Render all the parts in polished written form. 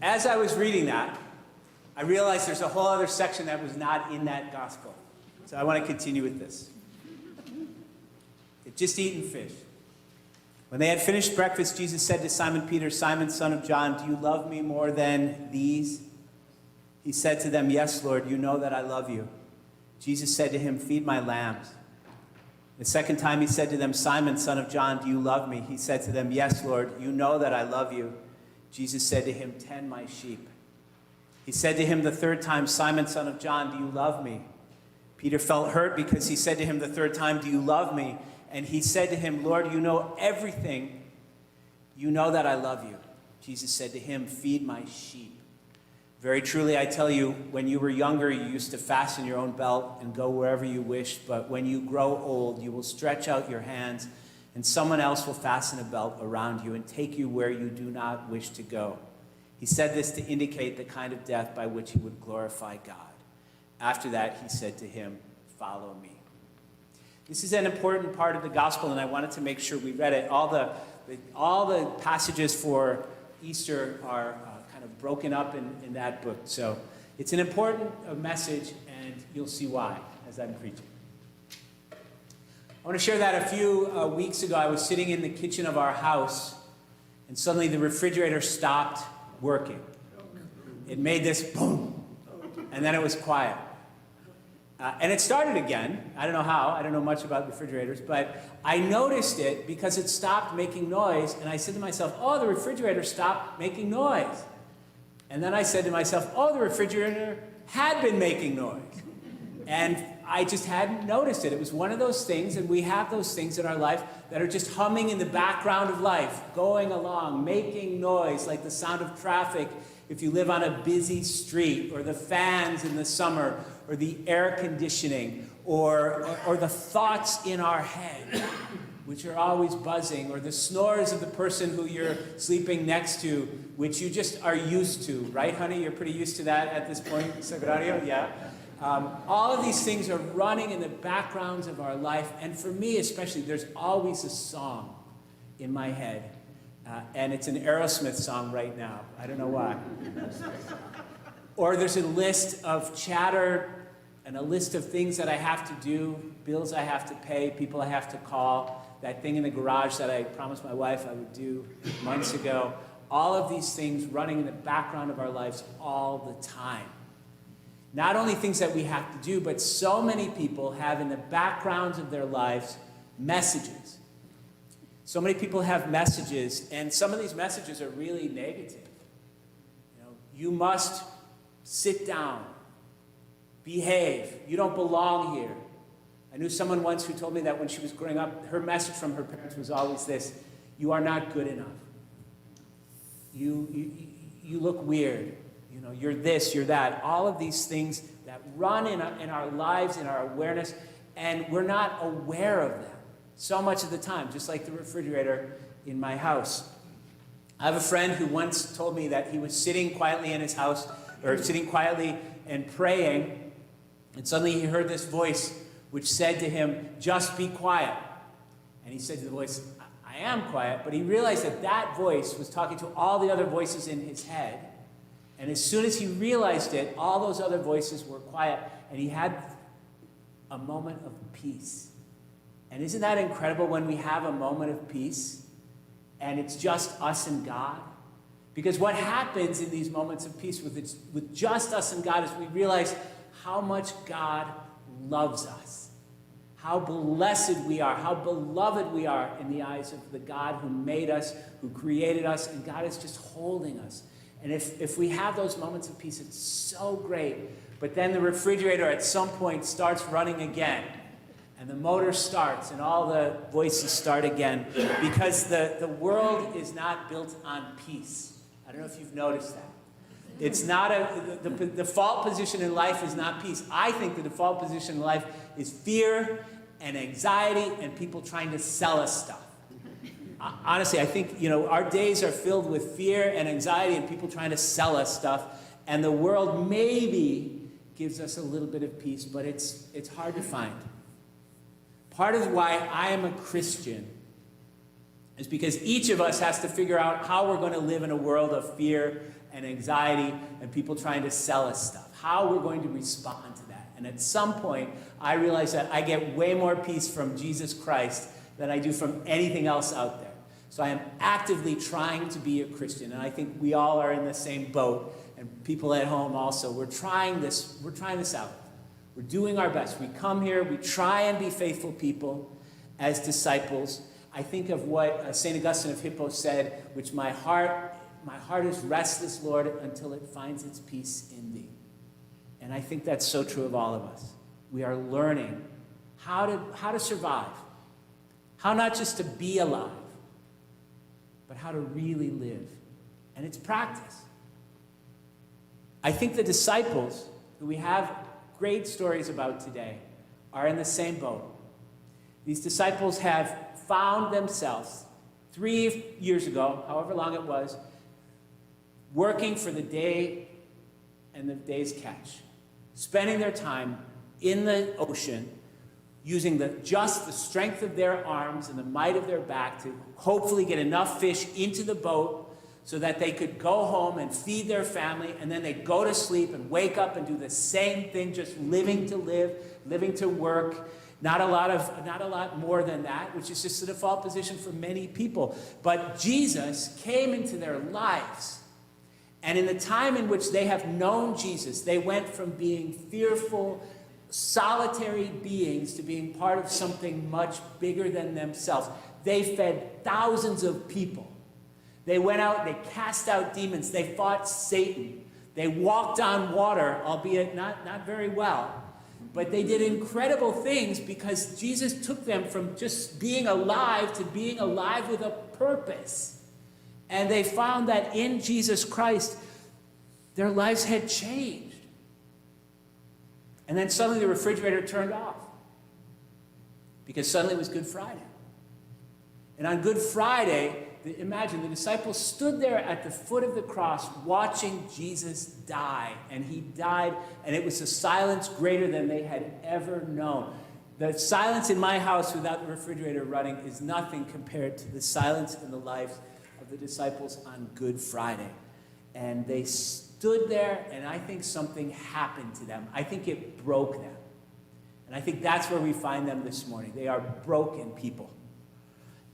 as I was reading that, I realized there's a whole other section that was not in that gospel. So I want to continue with this. They'd just eaten fish. When they had finished breakfast, Jesus said to Simon Peter, "Simon, son of John, do you love me more than these?" He said to them, "Yes, Lord, you know that I love you." Jesus said to him, "Feed my lambs." The second time he said to them, "Simon, son of John, do you love me?" He said to them, "Yes, Lord, you know that I love you." Jesus said to him, "Tend my sheep." He said to him the third time, "Simon, son of John, do you love me?" Peter felt hurt because he said to him the third time, "Do you love me?" And he said to him, "Lord, you know everything. You know that I love you." Jesus said to him, "Feed my sheep. Very truly, I tell you, when you were younger, you used to fasten your own belt and go wherever you wished. But when you grow old, you will stretch out your hands, and someone else will fasten a belt around you and take you where you do not wish to go." He said this to indicate the kind of death by which he would glorify God. After that, he said to him, "Follow me." This is an important part of the gospel, and I wanted to make sure we read it. All the passages for Easter are kind of broken up in that book. So it's an important message, and you'll see why as I'm preaching. I want to share that a few weeks ago, I was sitting in the kitchen of our house, and suddenly the refrigerator stopped working. It made this boom, and then it was quiet. And it started again. I don't know how. I don't know much about refrigerators, but I noticed it because it stopped making noise, and I said to myself, "Oh, the refrigerator stopped making noise." And then I said to myself, "Oh, the refrigerator had been making noise." And I just hadn't noticed it. It was one of those things, and we have those things in our life that are just humming in the background of life, going along, making noise, like the sound of traffic if you live on a busy street, or the fans in the summer, or the air conditioning, or the thoughts in our head, which are always buzzing, or the snores of the person who you're sleeping next to, which you just are used to, right, honey? You're pretty used to that at this point, Secretario? Yeah. All of these things are running in the backgrounds of our life, and for me especially, there's always a song in my head, and it's an Aerosmith song right now. I don't know why. Or there's a list of chatter and a list of things that I have to do, bills I have to pay, people I have to call, that thing in the garage that I promised my wife I would do months ago. All of these things running in the background of our lives all the time. Not only things that we have to do, but so many people have in the backgrounds of their lives messages. So many people have messages, and some of these messages are really negative. You must sit down, behave, you don't belong here. I knew someone once who told me that when she was growing up, her message from her parents was always this: you are not good enough. You look weird. You're this, you're that. All of these things that run in our lives, in our awareness, and we're not aware of them so much of the time, just like the refrigerator in my house. I have a friend who once told me that he was sitting quietly in his house, or sitting quietly and praying, and suddenly he heard this voice which said to him, "Just be quiet." And he said to the voice, "I am quiet," but he realized that that voice was talking to all the other voices in his head. And as soon as he realized it, all those other voices were quiet, and he had a moment of peace. And isn't that incredible when we have a moment of peace, and it's just us and God? Because what happens in these moments of peace with just us and God is we realize how much God loves us, how blessed we are, how beloved we are in the eyes of the God who made us, who created us, and God is just holding us. And if we have those moments of peace, it's so great. But then the refrigerator at some point starts running again. And the motor starts, and all the voices start again. Because the world is not built on peace. I don't know if you've noticed that. It's not the default position in life is not peace. I think the default position in life is fear and anxiety and people trying to sell us stuff. Honestly, I think, our days are filled with fear and anxiety and people trying to sell us stuff. And the world maybe gives us a little bit of peace, but it's hard to find. Part of why I am a Christian is because each of us has to figure out how we're going to live in a world of fear and anxiety and people trying to sell us stuff, how we're going to respond to that. And at some point, I realized that I get way more peace from Jesus Christ than I do from anything else out there. So I am actively trying to be a Christian, and I think we all are in the same boat, and people at home also. We're trying this out. We're doing our best. We come here, we try and be faithful people as disciples. I think of what St. Augustine of Hippo said, which my heart is restless, Lord, until it finds its peace in thee. And I think that's so true of all of us. We are learning how to survive, how not just to be alive, but how to really live. And it's practice. I think the disciples, who we have great stories about today, are in the same boat. These disciples have found themselves 3 years ago, however long it was, working for the day and the day's catch, spending their time in the ocean, using just the strength of their arms and the might of their back to hopefully get enough fish into the boat so that they could go home and feed their family, and then they'd go to sleep and wake up and do the same thing, just living to live, living to work. Not a lot more than that, which is just the default position for many people. But Jesus came into their lives. And in the time in which they have known Jesus, they went from being fearful, solitary beings to being part of something much bigger than themselves. They fed thousands of people. They went out, they cast out demons, they fought Satan. They walked on water, albeit not very well. But they did incredible things because Jesus took them from just being alive to being alive with a purpose. And they found that in Jesus Christ, their lives had changed. And then suddenly the refrigerator turned off because suddenly it was Good Friday. And on Good Friday, imagine the disciples stood there at the foot of the cross watching Jesus die. And he died, and it was a silence greater than they had ever known. The silence in my house without the refrigerator running is nothing compared to the silence in the lives of the disciples on Good Friday. And they stood there, and I think something happened to them. I think it broke them. And I think that's where we find them this morning. They are broken people.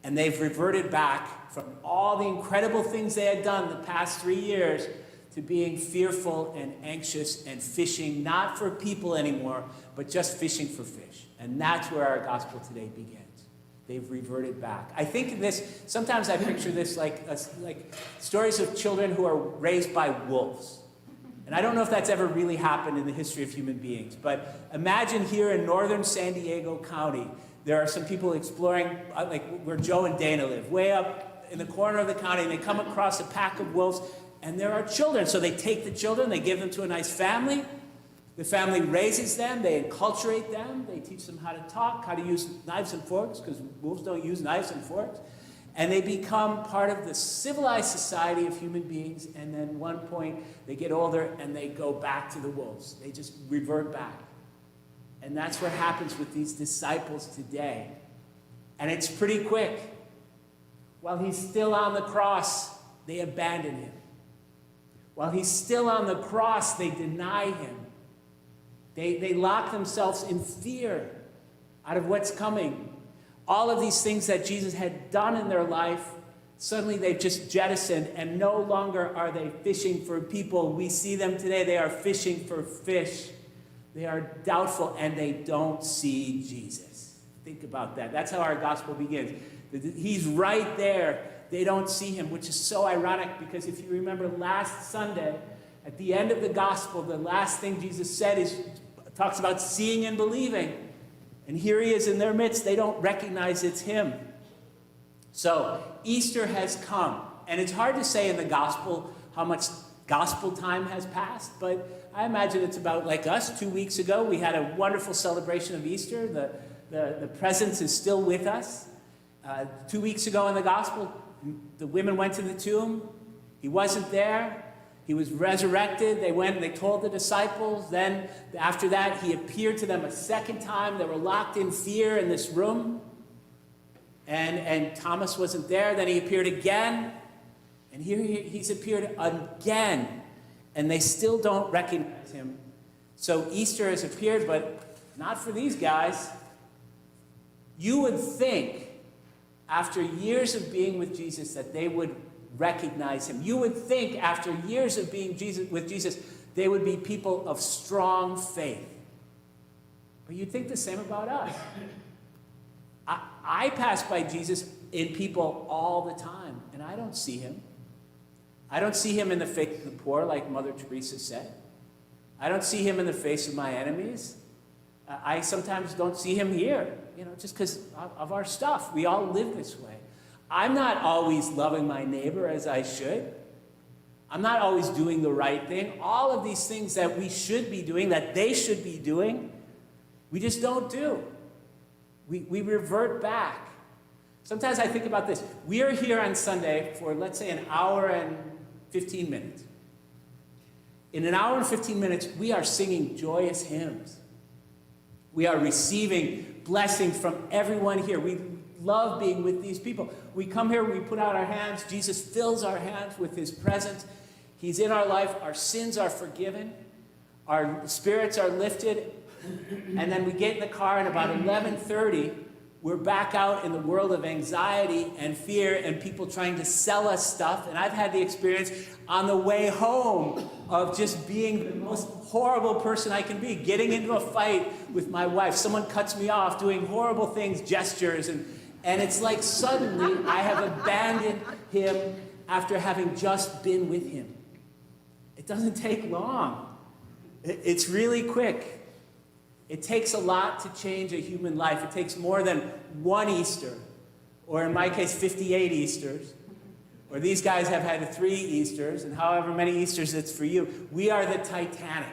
And they've reverted back from all the incredible things they had done the past 3 years to being fearful and anxious and fishing, not for people anymore, but just fishing for fish. And that's where our gospel today begins. They've reverted back. I think this, sometimes I picture this like stories of children who are raised by wolves. And I don't know if that's ever really happened in the history of human beings, but imagine here in northern San Diego County, there are some people exploring, like where Joe and Dana live, way up in the corner of the county, and they come across a pack of wolves, and there are children. So they take the children, they give them to a nice family. The family raises them, they enculturate them, they teach them how to talk, how to use knives and forks, because wolves don't use knives and forks. And they become part of the civilized society of human beings, and then one point they get older and they go back to the wolves. They just revert back. And that's what happens with these disciples today. And it's pretty quick. While he's still on the cross, they abandon him. While he's still on the cross, they deny him. They lock themselves in fear out of what's coming. All of these things that Jesus had done in their life, suddenly they've just jettisoned, and no longer are they fishing for people. We see them today, they are fishing for fish. They are doubtful, and they don't see Jesus. Think about that. That's how our gospel begins. He's right there. They don't see him, which is so ironic, because if you remember last Sunday, at the end of the gospel, the last thing Jesus said talks about seeing and believing. And here he is in their midst. They don't recognize it's him. So Easter has come. And it's hard to say in the gospel how much gospel time has passed, but I imagine it's about like us. 2 weeks ago, we had a wonderful celebration of Easter. The presence is still with us. 2 weeks ago in the gospel, the women went to the tomb. He wasn't there. He was resurrected. They went and they told the disciples. Then after that, he appeared to them a second time. They were locked in fear in this room. And Thomas wasn't there. Then he appeared again. And here he's appeared again, and they still don't recognize him. So Easter has appeared, but not for these guys. You would think, after years of being with Jesus, that they would recognize him. You would think, after years of being with Jesus, they would be people of strong faith. But you'd think the same about us. I pass by Jesus in people all the time, and I don't see him. I don't see him in the face of the poor, like Mother Teresa said. I don't see him in the face of my enemies. I sometimes don't see him here, just because of our stuff. We all live this way. I'm not always loving my neighbor as I should. I'm not always doing the right thing. All of these things that we should be doing, that they should be doing, we just don't do. We revert back. Sometimes I think about this. We are here on Sunday for, let's say, an hour and 15 minutes. In an hour and 15 minutes, we are singing joyous hymns. We are receiving blessings from everyone here. We love being with these people. We come here, we put out our hands. Jesus fills our hands with his presence. He's in our life. Our sins are forgiven. Our spirits are lifted. And then we get in the car, and about 11:30, we're back out in the world of anxiety and fear and people trying to sell us stuff. And I've had the experience on the way home of just being the most horrible person I can be, getting into a fight with my wife. Someone cuts me off, doing horrible things, gestures, and it's like suddenly I have abandoned him after having just been with him. It doesn't take long. It's really quick. It takes a lot to change a human life. It takes more than one Easter, or in my case, 58 Easters, or these guys have had 3 Easters, and however many Easters it's for you. We are the Titanic,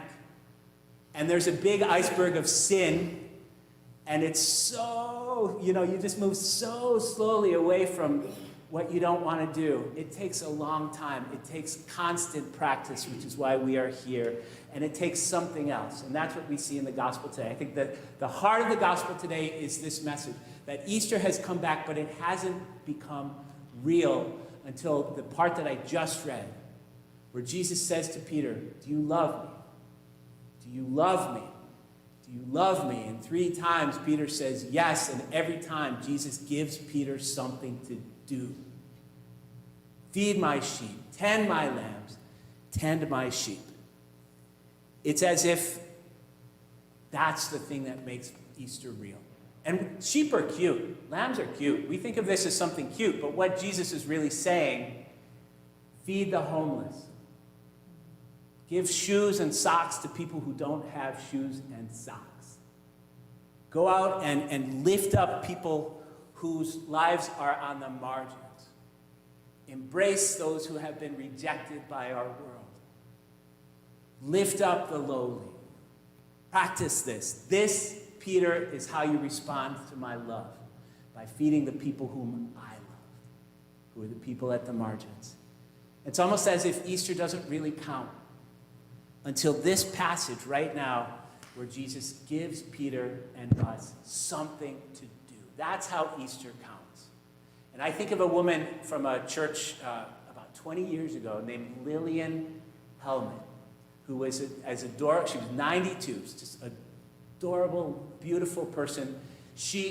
and there's a big iceberg of sin, and it's so, you just move so slowly away from what you don't want to do. It takes a long time. It takes constant practice, which is why we are here. And it takes something else. And that's what we see in the gospel today. I think that the heart of the gospel today is this message, that Easter has come back, but it hasn't become real until the part that I just read, where Jesus says to Peter, "Do you love me? Do you love me? Do you love me?" And 3 times Peter says yes, and every time Jesus gives Peter something to do. Feed my sheep, tend my lambs, tend my sheep. It's as if that's the thing that makes Easter real. And sheep are cute. Lambs are cute. We think of this as something cute, but what Jesus is really saying, feed the homeless. Give shoes and socks to people who don't have shoes and socks. Go out and lift up people whose lives are on the margins. Embrace those who have been rejected by our world. Lift up the lowly. Practice this. This, Peter, is how you respond to my love, by feeding the people whom I love, who are the people at the margins. It's almost as if Easter doesn't really count until this passage right now, where Jesus gives Peter and us something to do. That's how Easter counts. And I think of a woman from a church about 20 years ago named Lillian Hellman, who was as adorable. She was 92, just an adorable, beautiful person.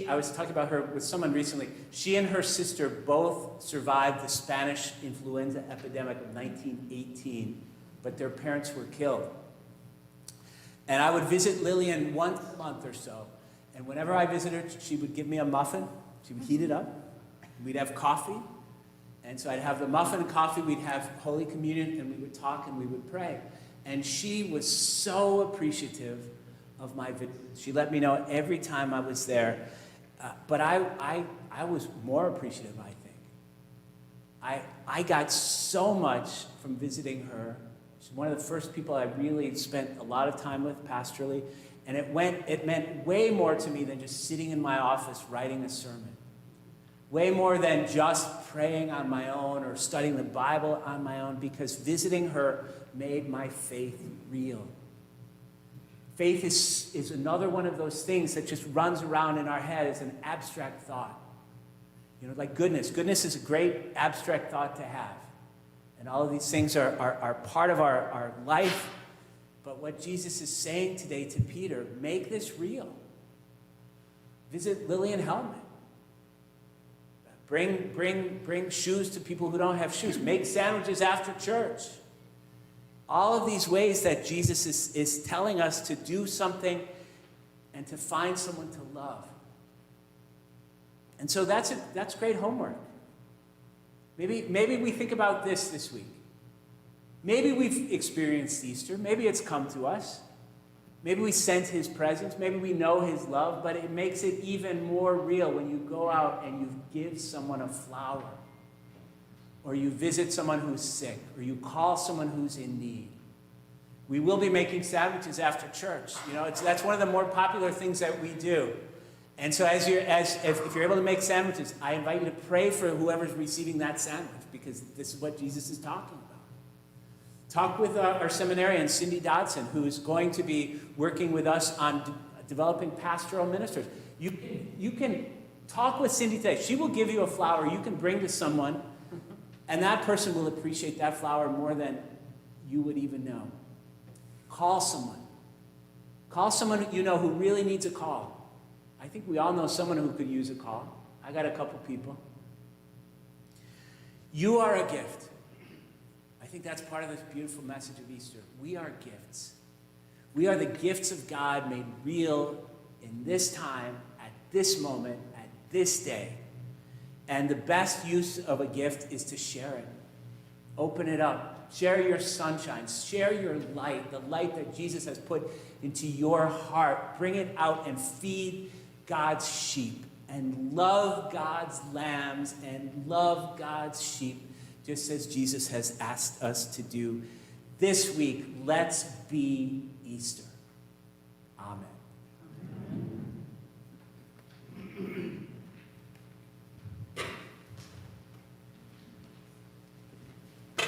I was talking about her with someone recently. She and her sister both survived the Spanish influenza epidemic of 1918, but their parents were killed. And I would visit Lillian once a month or so. And whenever I visited her, she would give me a muffin. She would heat it up. We'd have coffee. And so I'd have the muffin and coffee. We'd have Holy Communion, and we would talk and we would pray. And she was so appreciative of my visit. She let me know every time I was there. But I was more appreciative, I think. I got so much from visiting her. She's one of the first people I really spent a lot of time with pastorally. And it meant way more to me than just sitting in my office writing a sermon. Way more than just praying on my own or studying the Bible on my own, because visiting her made my faith real. Faith is another one of those things that just runs around in our head as an abstract thought. Like goodness. Goodness is a great abstract thought to have. And all of these things are part of our life. But what Jesus is saying today to Peter, make this real. Visit Lily and Helmet. Bring shoes to people who don't have shoes. Make sandwiches after church. All of these ways that Jesus is telling us to do something and to find someone to love. And so that's great homework. Maybe we think about this week. Maybe we've experienced Easter. Maybe it's come to us. Maybe we sense his presence. Maybe we know his love, but it makes it even more real when you go out and you give someone a flower, or you visit someone who's sick, or you call someone who's in need. We will be making sandwiches after church. That's one of the more popular things that we do. And so if you're able to make sandwiches, I invite you to pray for whoever's receiving that sandwich, because this is what Jesus is talking about. Talk with our seminarian, Cindy Dodson, who is going to be working with us on developing pastoral ministers. You can talk with Cindy today. She will give you a flower you can bring to someone, and that person will appreciate that flower more than you would even know. Call someone. Call someone who really needs a call. I think we all know someone who could use a call. I got a couple people. You are a gift. I think that's part of this beautiful message of Easter. We are gifts. We are the gifts of God made real in this time, at this moment, at this day. And the best use of a gift is to share it. Open it up. Share your sunshine. Share your light, the light that Jesus has put into your heart. Bring it out and feed God's sheep and love God's lambs and love God's sheep, just as Jesus has asked us to do this week. Let's be Easter. Amen.